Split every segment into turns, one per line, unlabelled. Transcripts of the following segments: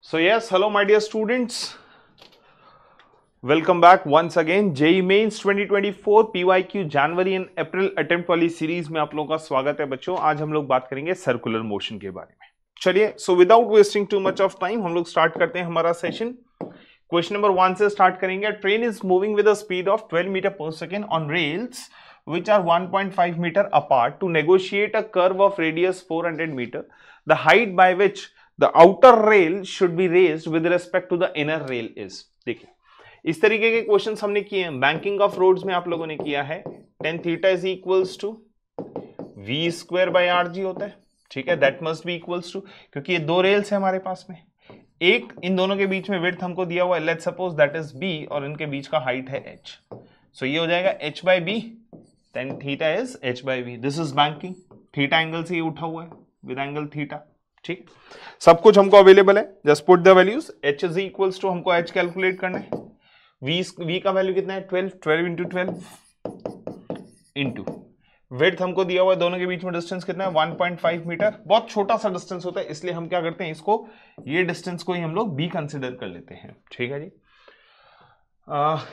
So yes, hello my dear students. Welcome back once again. JEE Mains 2024 PYQ January and April attempt वाली series में आप लोगों का स्वागत है बच्चों। आज हम लोग बात करेंगे सर्कुलर मोशन के बारे में। चलिए, so without wasting too much of time हम लोग स्टार्ट करते हैं हमारा सेशन। क्वेश्चन नंबर 1 से स्टार्ट करेंगे। Train is moving with a speed of 12 metre पर second on rails which are 1.5 meter apart to negotiate a curve of radius 400 meter. The height by which the outer rail should be raised with respect to the inner rail is. देखिए, इस तरीके के questions हमने किए हैं banking of roads में, आप लोगों ने किया है। tan theta is equals to v square by r g होता है, ठीक है। That must be equals to, क्योंकि ये दो रेल्स है हमारे पास में, एक इन दोनों के बीच में विड्थ हमको दिया हुआ है, let's suppose that is b और इनके बीच का हाइट है h। सो ये हो जाएगा h by b, then theta is h by v. This is banking. Theta angle से ये उठा हुआ है विद एंगल थीटा, ठीक। सब कुछ हमको अवेलेबल है, just put the values. h is equals to, हमको h कैलकुलेट करना है। v का वैल्यू कितना है 12 इंटू 12 इंटू विड्थ हमको दिया हुआ है, दोनों के बीच में डिस्टेंस कितना है 1.5 मीटर। बहुत छोटा सा डिस्टेंस होता है, इसलिए हम क्या करते हैं, इसको ये डिस्टेंस को ही हम लोग b कंसिडर कर लेते हैं, ठीक है जी।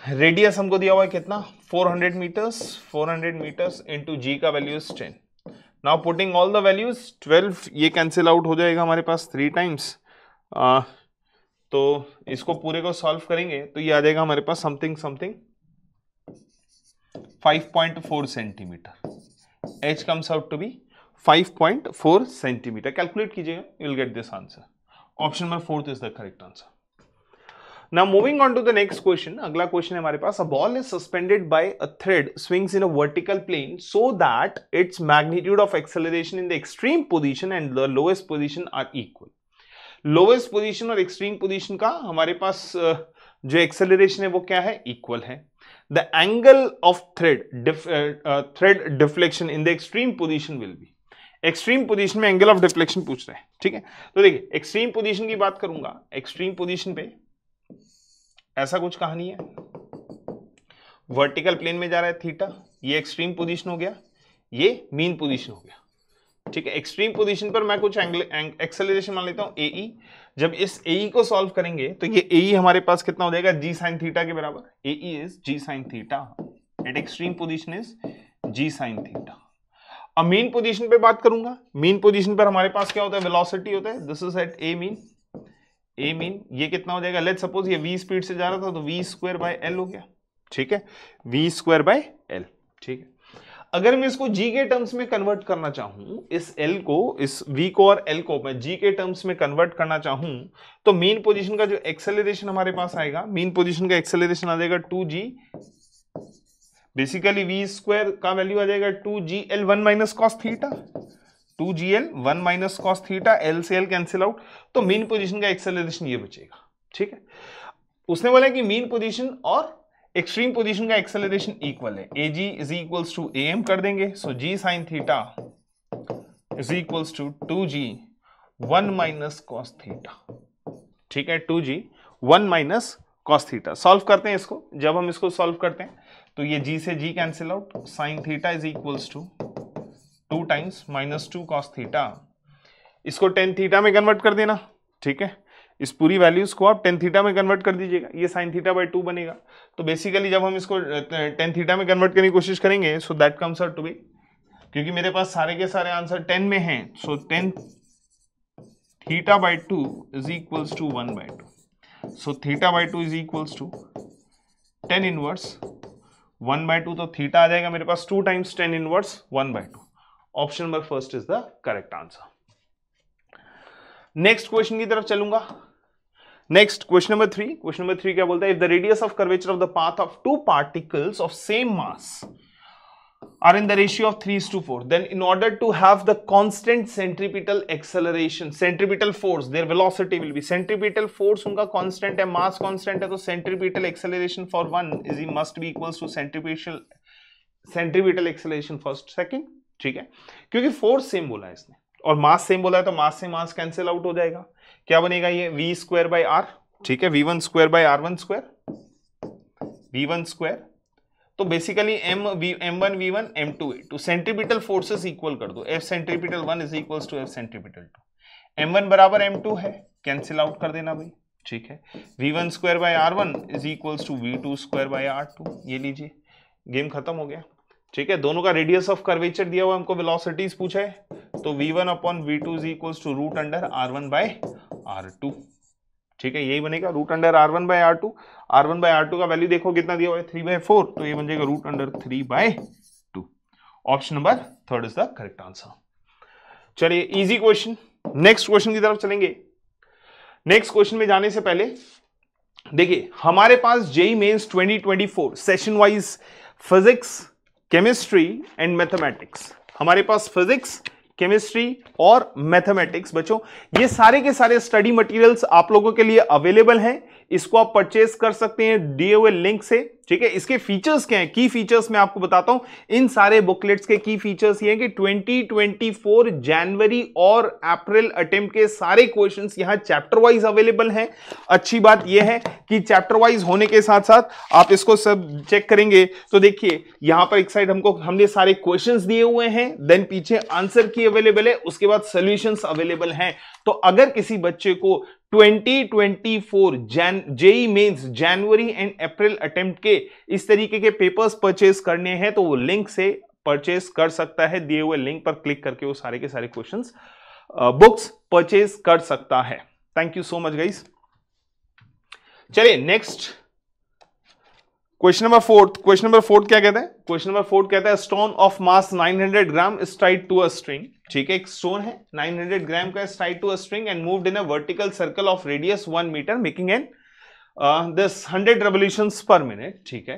रेडियस हमको दिया हुआ है कितना 400 मीटर्स इंटू जी का value is 10। Now putting all the values 12, ये कैंसिल आउट हो जाएगा हमारे पास 3 टाइम्स। तो इसको पूरे को सॉल्व करेंगे तो ये आ जाएगा हमारे पास something 5.4 centimetre. H comes out to be 5.4 centimetre. Calculate कीजिएगा, you will get this answer. Option number 4 is the correct answer. Now moving on to the next question, अगला क्वेश्चन है हमारे पास। A ball is suspended by a thread swings in a vertical plane so that its magnitude of acceleration in the extreme position and the lowest position are equal. Lowest position और extreme position का हमारे पास जो acceleration है वो क्या है, equal है। The angle of thread deflection in the extreme position will be. Extreme position में एंगल ऑफ डिफ्लेक्शन पूछ रहा है, ठीक है। तो देखिए, एक्सट्रीम पोजीशन की बात करूंगा। एक्सट्रीम पोजीशन पे ऐसा कुछ कहानी है, वर्टिकल प्लेन में जा रहा है थीटा, ये एक्सट्रीम पोजीशन हो गया, ये मीन पोजीशन हो गया, ठीक है। एक्सट्रीम पोजीशन पर मैं कुछ एक्सेलरेशन मान लेता हूं AE। जब इस AE को सॉल्व करेंगे तो ये AE हमारे पास कितना हो जाएगा, g sin थीटा के बराबर। AE is g sin theta eight extreme position is g sin theta. अब मीन पोजीशन पे बात करूंगा। मीन पोजीशन पर हमारे पास क्या होता है, वेलोसिटी होता है। This is at a mean, ये कितना हो जाएगा, लेट्स सपोज ये v स्पीड से जा रहा था तो v स्क्वायर बाय l हो गया, ठीक है। v स्क्वायर बाय l, ठीक है। अगर मैं इसको g के टर्म्स में कन्वर्ट करना चाहूं, इस l को, इस v को और l को मैं g के टर्म्स में कन्वर्ट करना चाहूं, तो मीन पोजीशन का जो एक्सेलरेशन हमारे पास आएगा, मीन पोजीशन का एक्सेलरेशन आ जाएगा 2g। बेसिकली v स्क्वायर का वैल्यू आ जाएगा 2gl 1 minus cos theta, 2gl 1 minus cos theta, l से l कैंसिल आउट, तो मीन पोजीशन का एक्सेलरेशन ये बचेगा, ठीक है। उसने बोला कि मीन पोजीशन और एक्सट्रीम पोजीशन का एक्सेलरेशन इक्वल है। ag is equals to am कर देंगे, सो g sin theta is equals to 2g 1 minus cos theta, ठीक है। 2g 1 minus cos theta. Solve करते हैं इसको। जब हम इसको सॉल्व करते हैं तो ये g से g cancel out, sin theta is equals to 2 times minus 2 cos theta. इसको tan थीटा में कन्वर्ट कर देना, ठीक है। इस पूरी वैल्यूज को आप tan थीटा में कन्वर्ट कर दीजिएगा, ये sin थीटा बाय 2 बनेगा। तो बेसिकली जब हम इसको tan थीटा में कन्वर्ट करने की कोशिश करेंगे, so that comes out to be, क्योंकि मेरे पास सारे के सारे आंसर 10 में हैं, so tan theta by 2 is equals to 1 by 2। So theta by 2 is equals to tan inverse 1 by 2, तो थीटा आ जाएगा मेरे पास 2 times tan inverse 1 by 2। Option number first is the correct answer. Next question की तरफ चलूंगा। Next question number 3। Question number 3 क्या बोलता है, if the radius of curvature of the path of 2 particles of same mass are in the ratio of 3:4, then in order to have the constant centripetal acceleration, centripetal force, their velocity will be, centripetal force उनका constant है, mass constant है, तो centripetal acceleration for one is must be equals to centripetal acceleration first second, ठीक है। क्योंकि force same बोला है इसने और मास सेम बोला है, तो मास से मास कैंसिल आउट हो जाएगा। क्या बनेगा ये v स्क्वायर बाय r, ठीक है। v1 square by r1 square, v1 square, तो basically m1 v1 m2 a2 centripetal forces equal कर दो, f centripetal 1 is equals to f centripetal 2। m1 बराबर m2 है, कैंसिल आउट कर देना भाई, ठीक है। v1 square by r1 is equals to v2 square by r2, ये लीजिए, गेम खत्म हो गया, ठीक है। दोनों का रेडियस ऑफ कर्वेचर दिया हुआ, हमको वेलोसिटीज पूछा है, तो v1 upon v2 is equals to root under r1 by r2, ठीक है, यही बनेगा root under r1 by r2। r1 by r2 का वैल्यू देखो कितना दिया हुआ है, 3/4, तो ये बन जाएगा root under 3/2। Option number third is the correct answer. चलिए इजी क्वेश्चन, नेक्स्ट क्वेश्चन की तरफ चलेंगे। नेक्स्ट क्वेश्चन में जाने से पहले देखिए, हमारे पास JEE Mains 2024 session wise physics, chemistry and mathematics, हमारे पास फिजिक्स, केमिस्ट्री और मैथमेटिक्स बच्चों, ये सारे के सारे स्टडी मटेरियल्स आप लोगों के लिए अवेलेबल हैं। इसको आप परचेज कर सकते हैं दिए हुए लिंक से, ठीक है। इसके फीचर्स क्या हैं, की फीचर्स मैं आपको बताता हूं। इन सारे बुकलेट्स के की फीचर्स ये हैं कि 2024 जनवरी और अप्रैल अटेम्प्ट के सारे क्वेश्चंस यहां चैप्टर वाइज अवेलेबल हैं। अच्छी बात यह है कि चैप्टर वाइज होने के साथ साथ आप इसको सब चेक करेंगे तो देखिए, यहां पर एक साइड हमने सारे क्वेश्चंस दिए हुए हैं, देन पीछे आंसर की अवेलेबल है, उसके बाद सॉल्यूशंस अवेलेबल हैं। तो अगर किसी बच्चे को 2024 JEE Mains January and April attempt के इस तरीके के पेपर्स परचेज करने हैं तो वो लिंक से परचेज कर सकता है, दिए हुए लिंक पर क्लिक करके वो सारे के सारे क्वेश्चंस बुक्स परचेज कर सकता है। Thank you so much guys. चलिए next question number fourth. Question number fourth क्या कहता है, क्वेश्चन नंबर फोर्थ कहता है stone of mass 900 gram is tied to a string, ठीक है। एक स्टोन है 900 ग्राम का, is tied to a string and moved in a vertical circle of radius 1 metre making an this 100 revolutions per minute, ठीक है,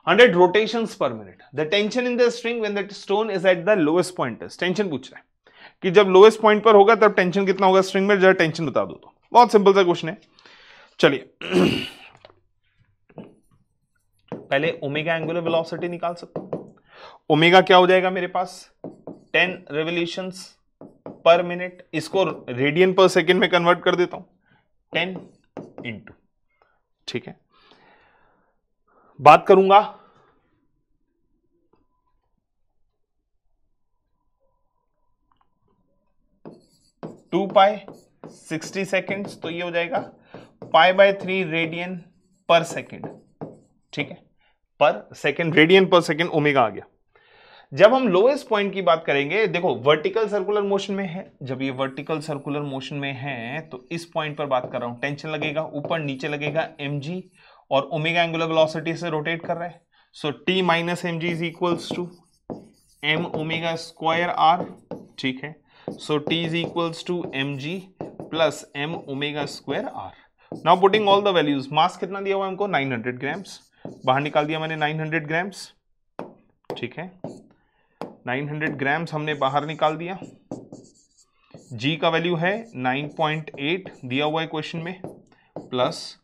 100 rotations per minute. The tension in the string when the stone is at the lowest point is, tension पूछ रहा है कि जब lowest point पर होगा तब टेंशन कितना होगा स्ट्रिंग में, जरा टेंशन बता दो। तो बहुत सिंपल सा क्वेश्चन है। चलिए पहले ओमेगा एंगुलर वेलोसिटी निकाल सकते हो। ओमेगा क्या हो जाएगा मेरे पास, 10 revolutions per minute, इसको रेडियन पर सेकेंड में कन्वर्ट कर देता हूं, 10 इंटू, ठीक है। बात करूंगा 2 पाई 60 सेकेंड्स, तो ये हो जाएगा π/3 रेडियन पर सेकेंड, ठीक है, पर second, radian per second omega आ गया। जब हम लोएस्ट पॉइंट की बात करेंगे, देखो वर्टिकल सर्कुलर मोशन में है, जब ये वर्टिकल सर्कुलर मोशन में है तो इस पॉइंट पर बात कर रहा हूं, टेंशन लगेगा ऊपर नीचे लगेगा mg, और ओमेगा एंगुलर वेलोसिटी से रोटेट कर रहा है, so t minus mg is equals to m omega square r, ठीक है। So t is equals to mg plus m omega square r। Now putting all the values, mass कितना दिया हुआ है हमको 900 ग्राम्स, बाहर निकाल दिया मैंने 900 ग्राम्स, ठीक है, 900 ग्राम्स हमने बाहर निकाल दिया। g का वैल्यू है 9.8 दिया हुआ है क्वेश्चन में, प्लस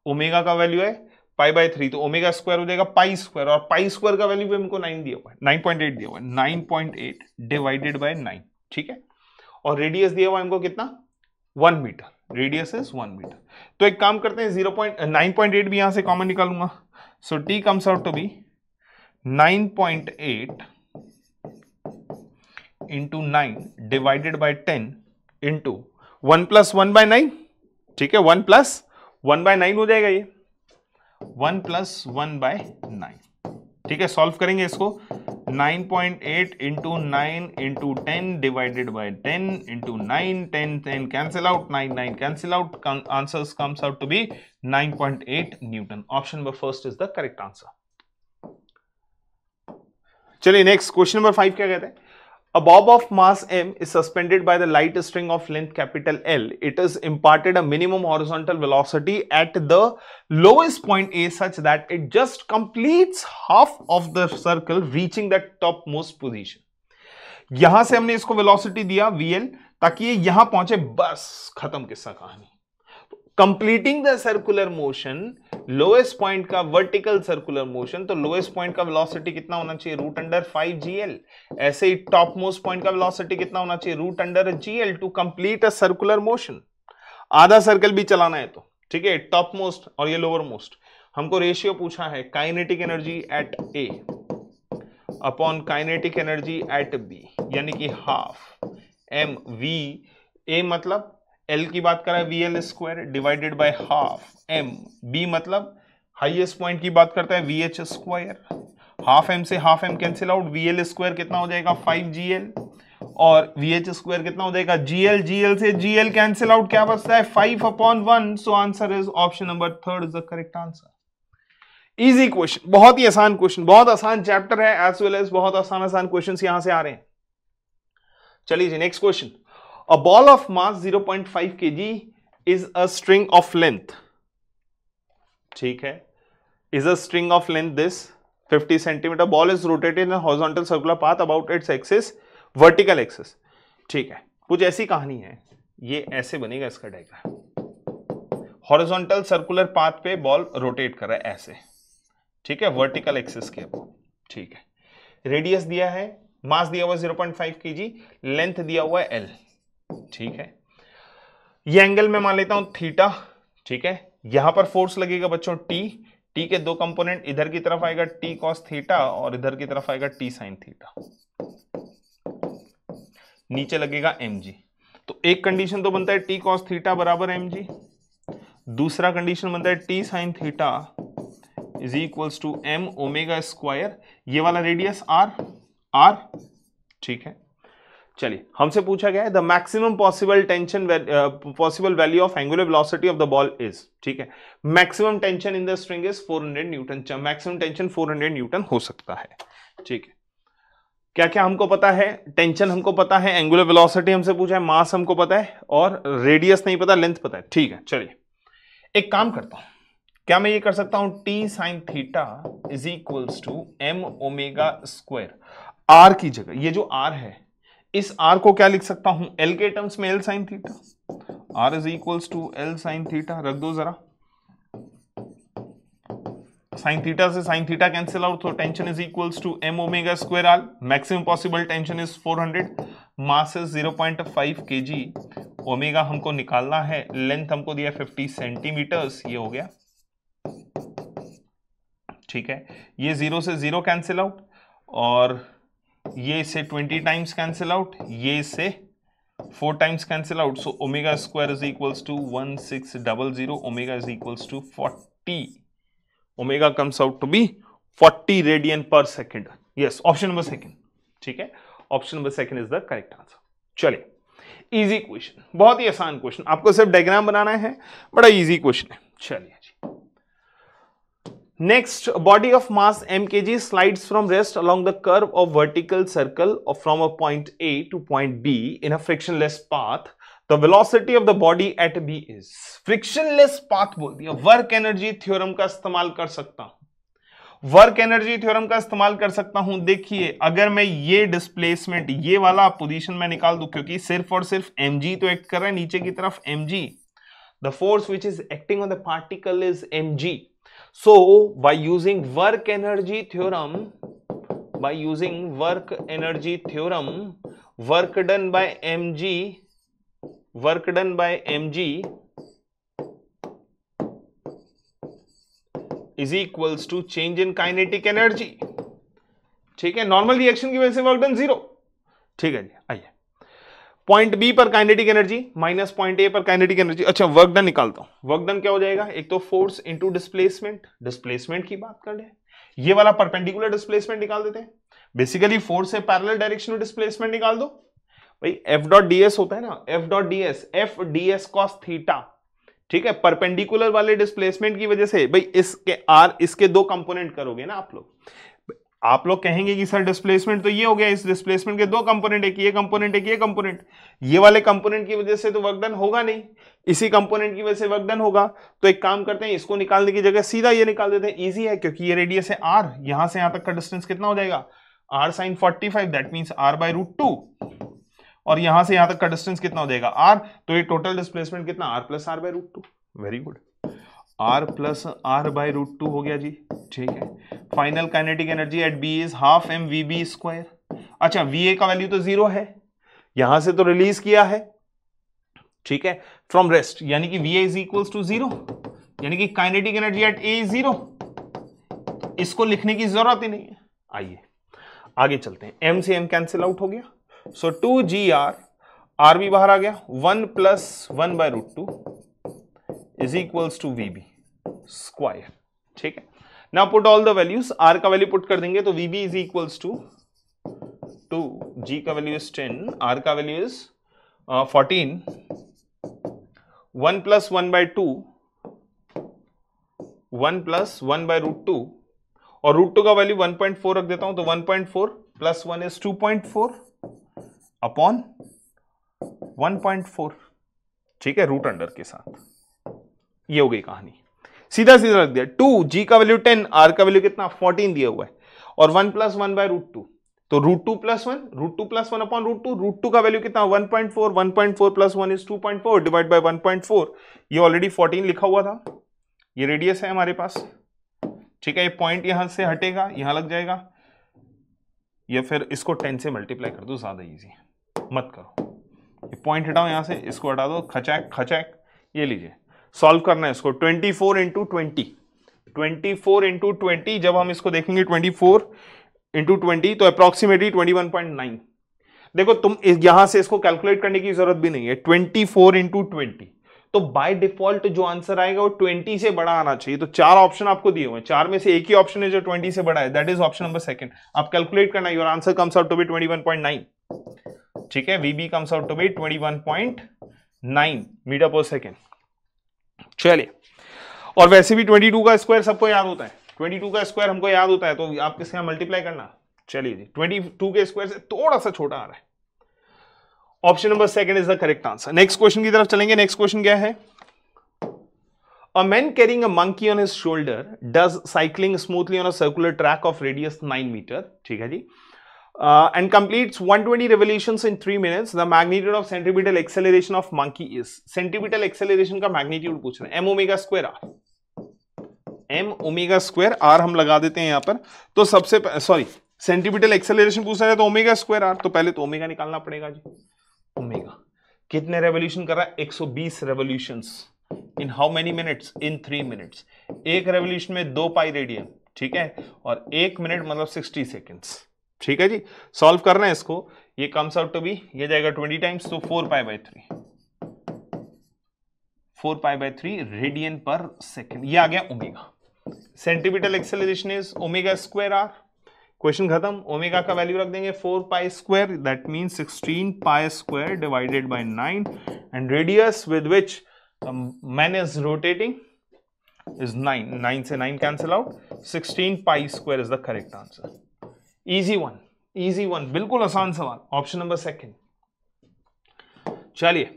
ओमेगा का वैल्यू है π/3, तो ओमेगा स्क्वायर हो जाएगा पाई स्क्वायर, और पाई स्क्वायर का वैल्यू भी हमको 9 दिया हुआ है, 9.8 दिया हुआ है, 9.8 डिवाइडेड बाय 9, ठीक है। और रेडियस दिया हुआ है हमको कितना, 1 मीटर, रेडियस इज 1 मीटर। तो एक काम करते हैं 9.8 भी यहां से कॉमन निकालूंगा, so t comes out to be 9.8 into 9 divided by 10 into 1 plus 1/9, ठीक है, 1 प्लस 1/9 हो जाएगा ये, 1 प्लस 1/9, ठीक है। सॉल्व करेंगे इसको, 9.8 into 9 into 10 divided by 10 into 9, 10 cancel out, 9 cancel out, answers comes out to be 9.8 newton. Option number first is the correct answer. चलिए नेक्स्ट क्वेश्चन नंबर 5 क्या कहते हैं, A bob of mass m is suspended by the light string of length capital L. It is imparted a minimum horizontal velocity at the lowest point A such that it just completes half of the circle reaching the topmost position. यहां से हमने इसको velocity दिया VL ताकि ये यहां पहुंचे, बस खत्म किस्सा कहानी। Completing the circular motion, lowest point का वर्टिकल सर्कुलर मोशन, तो लोएस्ट पॉइंट का वेलोसिटी कितना होना चाहिए, रूट अंडर 5gl। ऐसे ही टॉप मोस्ट पॉइंट का वेलोसिटी कितना होना चाहिए, root under gl to complete a circular motion. आधा सर्कल भी चलाना है तो, ठीक है, टॉप मोस्ट और ये लोअर मोस्ट। हमको रेशियो पूछा है kinetic energy eight A upon kinetic energy eight B, यानी कि हाफ mv ए मतलब एल की बात कर रहा है VL square divided by half m, b मतलब हाईएस्ट पॉइंट की बात करता है VH स्क्वायर, हाफ एम से half m cancel out, VL square कितना हो जाएगा 5GL और VH स्क्वायर कितना हो जाएगा GL, GL से GL कैंसिल आउट, क्या बचता है 5/1, so answer is option number 3 is the correct answer. Easy question, बहुत ही आसान क्वेश्चन, बहुत आसान चैप्टर है एज वेल एज बहुत आसान क्वेश्चंस यहां से आ रहे हैं। चलिए जी next question, a ball of mass 0.5 kg is a string of length, ठीक है, is a string of length this 50 centimetre, ball is rotated in horizontal circular path about its axis vertical axis, ठीक है, कुछ ऐसी कहानी है, ये ऐसे बनेगा इसका डायग्राम, हॉरिजॉन्टल सर्कुलर पाथ पे बॉल रोटेट कर रहा है ऐसे, ठीक है, वर्टिकल एक्सिस के ऊपर, ठीक है, रेडियस दिया है, मास दिया हुआ 0.5 kg, लेंथ दिया हुआ है L, ठीक है, ये एंगल मैं मान लेता हूं थीटा, ठीक है, यहां पर फोर्स लगेगा बच्चों टी के दो कंपोनेंट, इधर की तरफ आएगा टी कॉस थीटा और इधर की तरफ आएगा टी साइन थीटा, नीचे लगेगा mg, तो एक कंडीशन तो बनता है टी कॉस थीटा बराबर mg, दूसरा कंडीशन बनता है T sine theta is equals to m omega square, ये वाला रेडियस r, ठीक है। चलिए हमसे पूछा गया है the maximum possible tension possible value of angular velocity of the ball is, ठीक है, maximum tension in the string is 400 Newton, maximum tension 400 Newton हो सकता है, ठीक है। क्या क्या हमको पता है, टेंशन हमको पता है, एंगुलर वेलोसिटी हमसे पूछा है, मास हमको पता है और रेडियस नहीं पता, लेंथ पता है, ठीक है। चलिए एक काम करता हूं, क्या मैं ये कर सकता हूं T sine theta is equals to m omega square, r की जगह ये जो r है इस r को क्या लिख सकता हूं l के टर्म्स में, l sine theta, r is equals to l sine theta, रख दो जरा, साइन थीटा से साइन थीटा कैंसिल आउट, तो tension is equals to m omega square r, maximum possible tension is 400, mass is 0.5 kg, ओमेगा हमको निकालना है, length हमको दिया 50 सेंटीमीटर्स, ये हो गया, ठीक है, ये 0 से 0 कैंसिल आउट और ये से 20 टाइम्स कैंसिल आउट, ये से 4 times cancel out, so omega square is equals to 1600, omega is equals to 40, omega comes out to be 40 radian per second, yes option number second, ठीक है, option number second is the correct answer. चलिए easy question, बहुत ही आसान question, आपको सिर्फ diagram बनाना है, बड़ा इजी क्वेश्चन है। चलिए next, body of mass m kg slides from rest along the curve of vertical circle from a point A to point B in a frictionless path. The velocity of the body at B is, frictionless path बोल दिया, work energy theorem का इस्तेमाल कर सकता हूं, work energy theorem का इस्तेमाल कर सकता हूं। देखिए अगर मैं ये डिस्प्लेसमेंट ये वाला पोजीशन में निकाल दूं, क्योंकि सिर्फ और सिर्फ mg तो एक्ट कर रहा है नीचे की तरफ, mg, the force which is acting on the particle is mg. So by using work energy theorem, work done by mg is equals to change in kinetic energy, ठीक है, नॉर्मल रिएक्शन की वजह से वर्क डन 0, ठीक है जी। आइए point B पर kinetic energy minus point A पर काइनेटिक एनर्जी, अच्छा वर्क डन निकालता हूं, वर्क डन क्या हो जाएगा, एक तो फोर्स इंटू डिस्प्लेसमेंट की बात कर ले, ये वाला परपेंडिकुलर डिस्प्लेसमेंट निकाल देते हैं, बेसिकली फोर्स से पैरेलल डायरेक्शन में डिस्प्लेसमेंट निकाल दो भाई, एफ डॉट डीएस होता है ना, F D S cos theta, ठीक है, परपेंडिकुलर वाले डिस्प्लेसमेंट की वजह से भाई इसके आर, इसके दो कंपोनेंट करोगे ना आप लोग कहेंगे कि सर डिस्प्लेसमेंट तो ये हो गया, इस डिस्प्लेसमेंट के दो कंपोनेंट, एक ये कंपोनेंट एक ये कंपोनेंट, ये वाले कंपोनेंट की वजह से तो वर्क डन होगा नहीं, इसी कंपोनेंट की वजह से वर्क डन होगा, तो एक काम करते हैं इसको निकालने की जगह सीधा ये निकाल देते हैं, इजी है, क्योंकि ये रेडियस है r, यहां से यहां तक का डिस्टेंस कितना हो जाएगा r sin 45, that means r by √2, और यहां से यहां तक का डिस्टेंस कितना हो जाएगा r, तो ये टोटल डिस्प्लेसमेंट कितना r plus r by √2, very good, r plus r by √2 हो गया जी, ठीक है। Final kinetic energy at b is half m vb square, अच्छा va का वैल्यू तो 0 है, यहां से तो रिलीज किया है, ठीक है, फ्रॉम रेस्ट, यानी कि va इज इक्वल्स टू 0, यानी कि kinetic energy eight a is 0, इसको लिखने की जरूरत ही नहीं है। आइए आगे चलते हैं, m से m कैंसिल आउट हो गया, सो 2gr आर बी बाहर आ गया, 1 + 1/√2 is equals to VB square. ठीक है, now put all the values, R का वैल्यू पुट कर देंगे तो VB is equals to 2, G का वैल्यू इज 10, आर का वैल्यू इज 14, 1 + 1/2, 1 + 1/√2 और √2 का वैल्यू 1.4 रख देता हूं तो 1.4 + 1 इज 2.4 अपॉन 1.4। ठीक है, रूट अंडर के साथ। ये हो गई कहानी, सीधा सीधा रख दिया। 2, जी का वैल्यू 10, आर का वैल्यू कितना 14 दिया हुआ है और 1 + 1/√2 तो √2 + 1, √2 + 1 अपॉन √2, √2 का वैल्यू कितना 1.4, 1.4 + 1 इज 2.4 डिवाइड बाय 1.4। ये ऑलरेडी 14 लिखा हुआ था, ये रेडियस है हमारे पास। ठीक है, ये पॉइंट यहां से हटेगा, यहां लग जाएगा, या फिर इसको 10 से मल्टीप्लाई कर दो, ज्यादा इजी मत करो। ये पॉइंट हटाओ यहां से, इसको हटा दो, खचैक खचैक। ये लीजिए, सॉल्व करना है इसको। 24 × 20, 24 × 20, जब हम इसको देखेंगे 24 × 20 तो अप्रोक्सीमेटली 21.9। देखो तुम यहां से इसको कैलकुलेट करने की जरूरत भी नहीं है, 24 × 20 तो बाय डिफॉल्ट जो आंसर आएगा वो 20 से बड़ा आना चाहिए। तो 4 ऑप्शन आपको दिए हुए हैं, 4 में से एक ही ऑप्शन है जो 20 से बड़ा है, दैट इज ऑप्शन नंबर 2। आप कैलकुलेट करना, your answer comes out to be 21.9। ठीक है, VB comes out to be 21.9 metre पर सेकेंड। चलिए, और वैसे भी 22 का स्क्वायर सबको याद होता है, 22 का स्क्वायर हमको याद होता है, तो आप किसके यहां मल्टीप्लाई करना। चलिए जी, 22 के स्क्वायर से थोड़ा सा छोटा आ रहा है। Option number 2 is the correct answer. Next question की तरफ चलेंगे। नेक्स्ट क्वेश्चन क्या है? A man carrying a monkey on his shoulder does cycling smoothly on a circular track of radius 9 meter. ठीक है जी, and completes 120 revolutions in 3 minutes. The magnitude of centripetal acceleration of monkey is. Centripetal acceleration का magnitude पूछ रहे हैं, m omega square r, m omega square r हम लगा देते हैं यहां पर। तो सबसे सॉरी, सेंटीमीटर एक्सेलरेशन पूछ रहा है तो ओमेगा स्क्वायर r, तो पहले तो ओमेगा निकालना पड़ेगा जी। ओमेगा कितने रेवोल्यूशन कर रहा है? 120 revolutions in how many minutes? In 3 minutes. एक रेवोल्यूशन में 2 पाई रेडियन, ठीक है, और 1 मिनट मतलब 60 सेकेंड्स। ठीक है जी, सॉल्व करना है इसको। ये कम्स आउट टू बी, ये जाएगा 20 टाइम्स तो 4π/3, 4π/3 रेडियन पर सेकेंड। ये आ गया omega. Centimetre acceleration is omega square r। Question खत्म। ओमेगा का वैल्यू रख देंगे 4π², that means 16π² divided by 9 and radius with which man is rotating is 9. 9 से 9 cancel out. 16π² is the correct answer. Easy one. Easy one. बिल्कुल आसान सवाल. Option number 2. चलिए,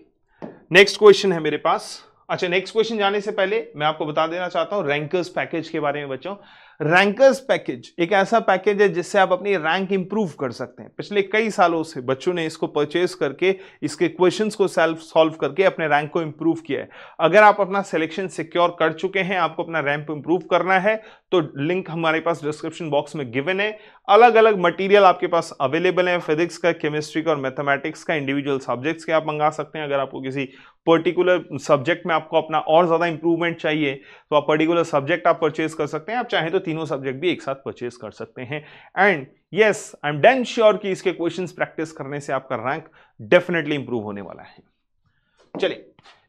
next question है मेरे पास। अच्छा, नेक्स्ट क्वेश्चन जाने से पहले मैं आपको बता देना चाहता हूं रैंकर्स पैकेज के बारे में बच्चों। रैंकर्स पैकेज एक ऐसा पैकेज है जिससे आप अपनी रैंक इंप्रूव कर सकते हैं। पिछले कई सालों से बच्चों ने इसको परचेज करके इसके क्वेश्चंस को सॉल्व करके अपने रैंक को इंप्रूव किया है। अगर आप अपना सिलेक्शन सिक्योर कर चुके हैं, आपको अपना रैंक इंप्रूव करना है, तो लिंक हमारे पास डिस्क्रिप्शन बॉक्स में गिवन है। अलग अलग मटेरियल आपके पास अवेलेबल है, फिजिक्स का, केमिस्ट्री का और मैथमेटिक्स का, इंडिविजुअल सब्जेक्ट्स के आप मंगा सकते हैं। अगर आपको किसी पर्टिकुलर सब्जेक्ट में आपको अपना और ज्यादा इंप्रूवमेंट चाहिए तो आप पर्टिकुलर सब्जेक्ट आप परचेज कर सकते हैं। आप चाहें तो तीनों सब्जेक्ट भी एक साथ परचेज कर सकते हैं। And yes, I am damn sure कि इसके क्वेश्चंस प्रैक्टिस करने से आपका रैंक डेफिनेटली इंप्रूव होने वाला है। चलिए,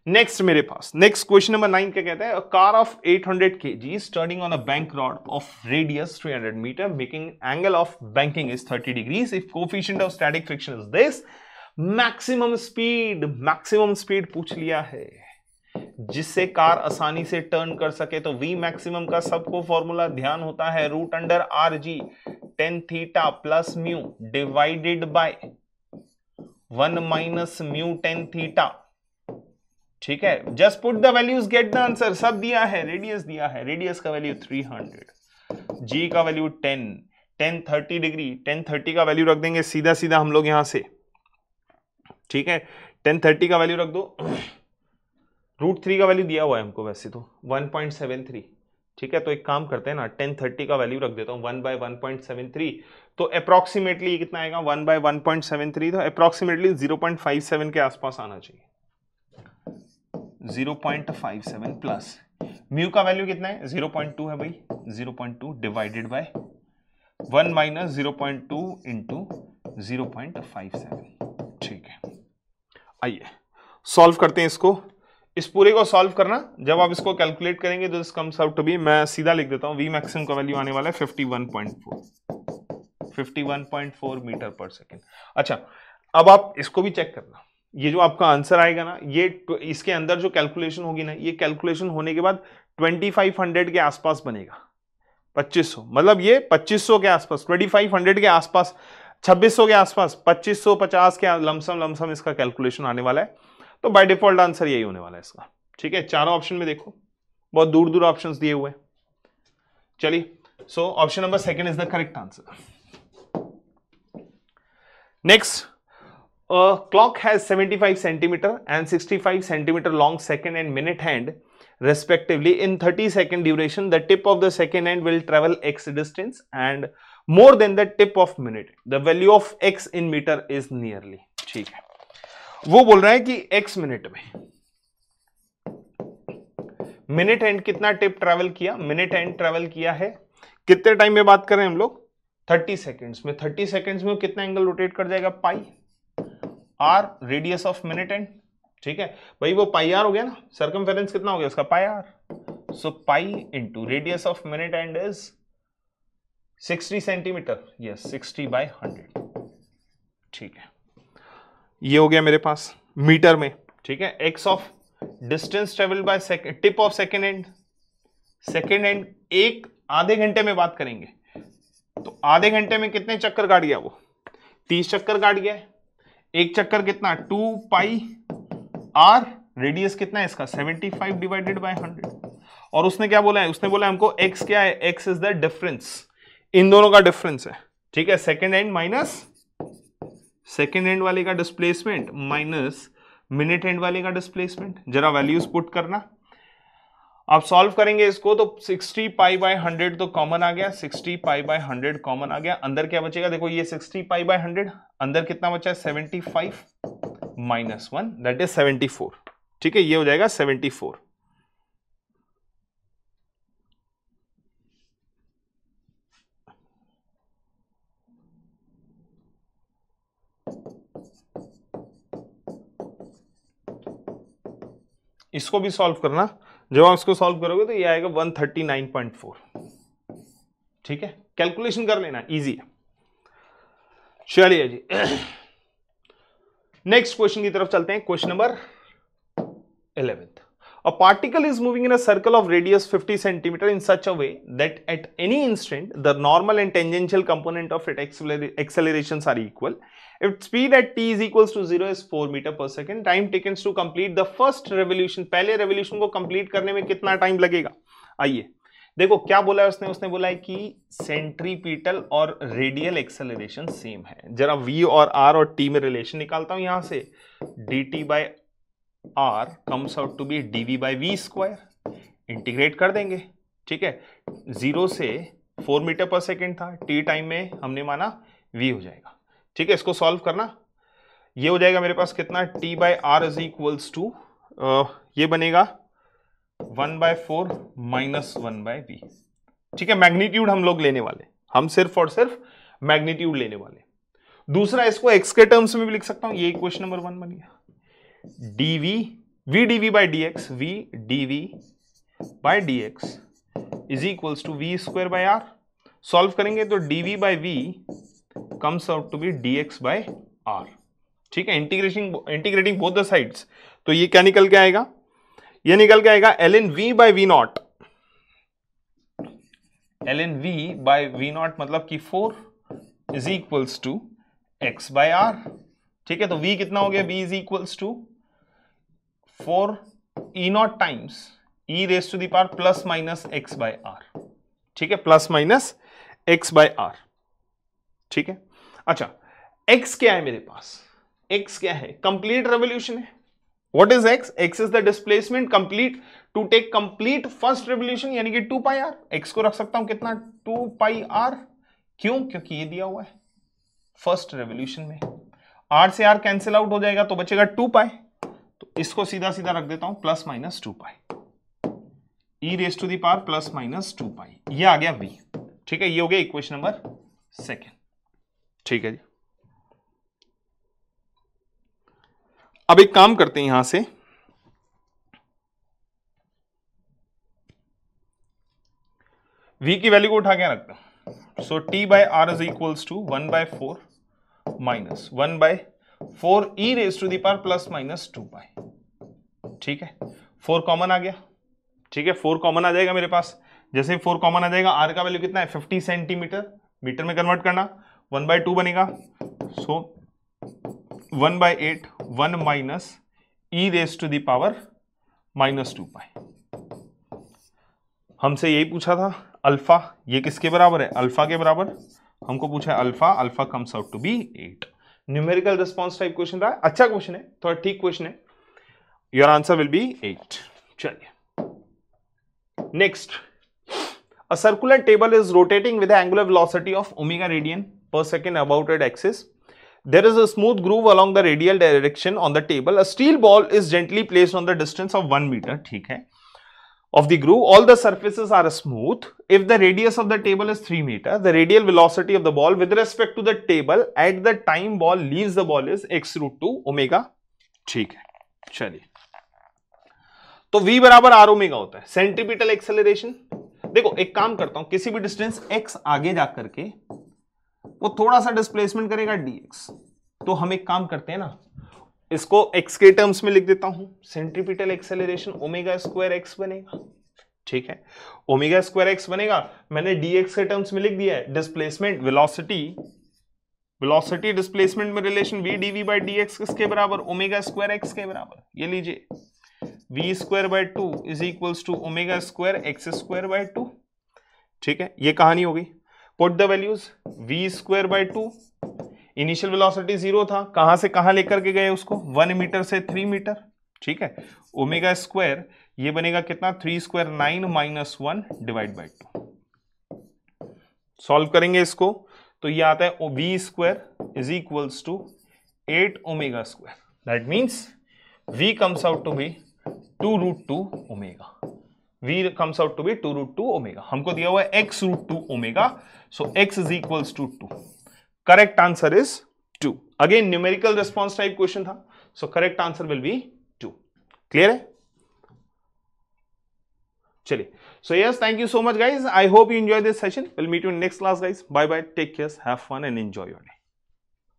नेक्स्ट मेरे पास नेक्स्ट क्वेश्चन नंबर 9 क्या कहता है? A car of 800 kg turning on a bank road of radius 300 metre making angle of banking is 30 degrees if coefficient of static friction is this. Maximum speed पूछ लिया है जिससे car आसानी से turn कर सके। तो V मैक्सिमम का सबको फॉर्मूला ध्यान होता है √RG tan theta plus mu divided by 1 minus mu tan theta. ठीक है, just put the values, get the answer. सब दिया है, रेडियस दिया है, रेडियस का वैल्यू 300, G का वैल्यू 10, tan 30 डिग्री, tan 30 का वैल्यू रख देंगे सीधा सीधा हम लोग यहां से। ठीक है, tan 30 का वैल्यू रख दो, √3 का वैल्यू दिया हुआ है हमको वैसे तो 1.73। ठीक है, तो एक काम करते हैं ना, tan 30 का वैल्यू रख देता हूं 1/1.73, तो अप्रोक्सीमेटली कितना आएगा 1/1.73, तो अप्रोक्सीमेटली 0.57 के आसपास आना चाहिए। 0.57 प्लस म्यू का वैल्यू कितना है? 0.2 है भाई, 0.2 डिवाइडेड बाय 1 माइनस 0.2 इंटू 0.57। ठीक है, आइए सॉल्व करते हैं इसको। इस पूरे को सॉल्व करना, जब आप इसको कैलकुलेट करेंगे तो this comes out to be, मैं सीधा लिख देता हूं, वी मैक्सिमम का वैल्यू आने वाला है 51.4 मीटर पर सेकेंड। अच्छा, अब आप इसको भी चेक करना, ये जो आपका आंसर आएगा ना, ये इसके अंदर जो कैलकुलेशन होगी ना, ये कैलकुलेशन होने के बाद 2500 के आसपास बनेगा। 2500 मतलब ये 2500 के आसपास, 2500 के आसपास, 2600 के आसपास, 2550 के लमसम इसका कैलकुलेशन आने वाला है। तो बाय डिफॉल्ट आंसर यही होने वाला है इसका। ठीक है, चारों ऑप्शन में देखो बहुत दूर दूर ऑप्शंस दिए हुए हैं। चलिए, so option number second is the correct answer. Next, clock has 75 centimeter and 65 centimeter long second and minute hand respectively. In 30-second duration, the tip of the second hand will travel x distance and more than the tip of minute. The value of x in meter is nearly. ठीक है, वो बोल रहा है कि x minute में minute hand कितना tip travel किया, मिनट हैंड ट्रेवल किया है कितने टाइम में बात कर रहे हैं हम लोग, 30 सेकेंड्स में। 30 सेकेंड्स में कितना एंगल रोटेट कर जाएगा, pi r radius of minute hand. ठीक है भाई, वो पाई आर हो गया ना, सर्कमफेरेंस कितना हो गया उसका, pi r. So pi into radius of minute hand is 60 centimetre, yes 60/100। ठीक है, ये हो गया मेरे पास मीटर में। ठीक है, x of distance travel by second, tip of second and, second and एक आधे घंटे में बात करेंगे तो आधे घंटे में कितने चक्कर काट गया वो, 30 चक्कर काट गया है। एक चक्कर कितना, 2 पाई आर, रेडियस कितना है इसका 75/100। और उसने क्या बोला है, उसने बोला हमको x क्या है, x इज द डिफरेंस, इन दोनों का डिफरेंस है। ठीक है, second and minus second and वाले का डिस्प्लेसमेंट माइनस मिनट एंड वाले का डिस्प्लेसमेंट। जरा वैल्यूज पुट करना, आप सॉल्व करेंगे इसको तो 60π/100 तो कॉमन आ गया, 60π/100 कॉमन आ गया। अंदर क्या बचेगा, देखो ये 60π/100, अंदर कितना बचा, 75 माइनस 1 दैट इज 74। ठीक है, ये हो जाएगा 74। इसको भी सॉल्व करना, जब आप इसको सॉल्व करोगे तो ये आएगा 139.4। ठीक है, कैलकुलेशन कर लेना, इजी है। चलिए जी, नेक्स्ट क्वेश्चन की तरफ चलते हैं। Question number 11। A particle is moving in a circle of radius 50 centimeter in such a way that at any instant the normal and tangential component of its accelerations are equal. If speed at t is equals to 0 is 4 meter per second, time taken to complete the first revolution, पहले revolution को complete करने में कितना time लगेगा। आइए देखो क्या बोला है उसने, उसने बोला है कि सेंट्रीपिटल और रेडियल एक्सेलरेशन सेम है। जरा v और r और t में रिलेशन निकालता हूं, यहां से dt/r comes out to be dv/v², integrate कर देंगे। ठीक है, 0 से 4 मीटर पर सेकेंड था, t टाइम में हमने माना v हो जाएगा। ठीक है, इसको सॉल्व करना, ये हो जाएगा मेरे पास कितना, t/r इज इक्वल्स टू, ये बनेगा 1/4 माइनस 1/v। ठीक है, मैग्नीट्यूड हम लोग लेने वाले, हम सिर्फ और सिर्फ मैग्नीट्यूड लेने वाले। दूसरा, इसको x के टर्म्स में भी लिख सकता हूं, ये इक्वेशन नंबर 1 बन गया, dv v dv/dx, v dv/dx is equals to v²/r। Solve करेंगे तो dv/v comes out to be dx/r। ठीक है, इंटीग्रेटिंग बोथ द साइड्स, तो ये क्या निकल के आएगा, ये निकल के आएगा ln v/v0, ln v/v0 मतलब कि 4 इज इक्वल्स टू x/r। ठीक है, तो v कितना हो गया, v is equals to 4 e0 times e raise to the power plus minus x/r। ठीक है, प्लस माइनस x/r। ठीक है, अच्छा x क्या है मेरे पास, x क्या है, कंप्लीट रेवोल्यूशन है। What is x, x is the displacement complete to take complete first revolution, यानी कि 2πr। x को रख सकता हूं कितना, 2πr, क्यों, क्योंकि ये दिया हुआ है फर्स्ट रेवोल्यूशन में। r से r कैंसिल आउट हो जाएगा तो बचेगा 2π, तो इसको सीधा सीधा रख देता हूं plus minus 2π, e raise to the power plus minus 2π, ये आ गया v। ठीक है, ये हो गया इक्वेशन नंबर 2। ठीक है जी, अब एक काम करते हैं यहां से, v की वैल्यू को उठा के रखते हैं। So t by r is equals to 1/4 minus 1/4 e raise to the power plus minus 2 pi. ठीक है, 4 कॉमन आ गया। ठीक है, 4 कॉमन आ जाएगा मेरे पास। जैसे 4 कॉमन आ जाएगा, r का वैल्यू कितना है 50 सेंटीमीटर, मीटर में कन्वर्ट करना, 1/2 बनेगा। So 1/8 1 minus e raise to the power minus 2 pi. हमसे यही पूछा था अल्फा, ये किसके बराबर है, अल्फा के बराबर। हमको पूछा है alpha, alpha comes out to be 8। Numerical response type question था, अच्छा क्वेश्चन है, थोड़ा ठीक क्वेश्चन है। Your answer will be 8। चलिए next, a circular table is rotating with angular velocity of omega radian per second about it axis. There is a smooth groove along the radial direction on the table. A steel ball is gently placed on the distance of 1 meter. ठीक है, of the groove. All the surfaces are smooth. If the radius of the table is 3 meter, the radial velocity of the ball with respect to the table at the time ball leaves the ball is x root 2 omega. ठीक है, चलिए, तो v बराबर r omega होता है centripetal acceleration. देखो एक काम करता हूं, किसी भी डिस्टेंस x आगे जाकर के वो थोड़ा सा डिस्प्लेसमेंट करेगा dx, तो हम एक काम करते हैं ना, इसको x के टर्म्स में लिख देता हूं, centripetal acceleration omega square x बनेगा। ठीक है, ओमेगा स्क्वायर x बनेगा, मैंने dx के टर्म्स में लिख दिया है, डिस्प्लेसमेंट वेलोसिटी, वेलोसिटी डिस्प्लेसमेंट में relation v dv by dx किसके बराबर, ओमेगा स्क्वायर x के बराबर। ये लीजिए v square by 2 is equals to omega square x square by 2। ठीक है, ये कहानी हो गई। Put the values, v square by 2, initial velocity 0 था, कहां से कहां लेकर के गए उसको, 1 मीटर से 3 मीटर। ठीक है, ओमेगा स्क्वायर ये बनेगा कितना, 3 square 9 minus 1 divide by 2। Solve करेंगे इसको तो ये आता है v square is equals to 8 omega square. That means v comes out to be 2 root 2 omega. v comes out to be 2 root 2 omega. हमको दिया हुआ है x root 2 omega, so x is equals to 2। Correct answer is 2। Again numerical response type question था, so correct answer will B 2। Clear है? चलिए, so yes, thank you so much guys. I hope you enjoy this session. We'll meet you in next class guys. Bye bye, take care, have fun and enjoy your day.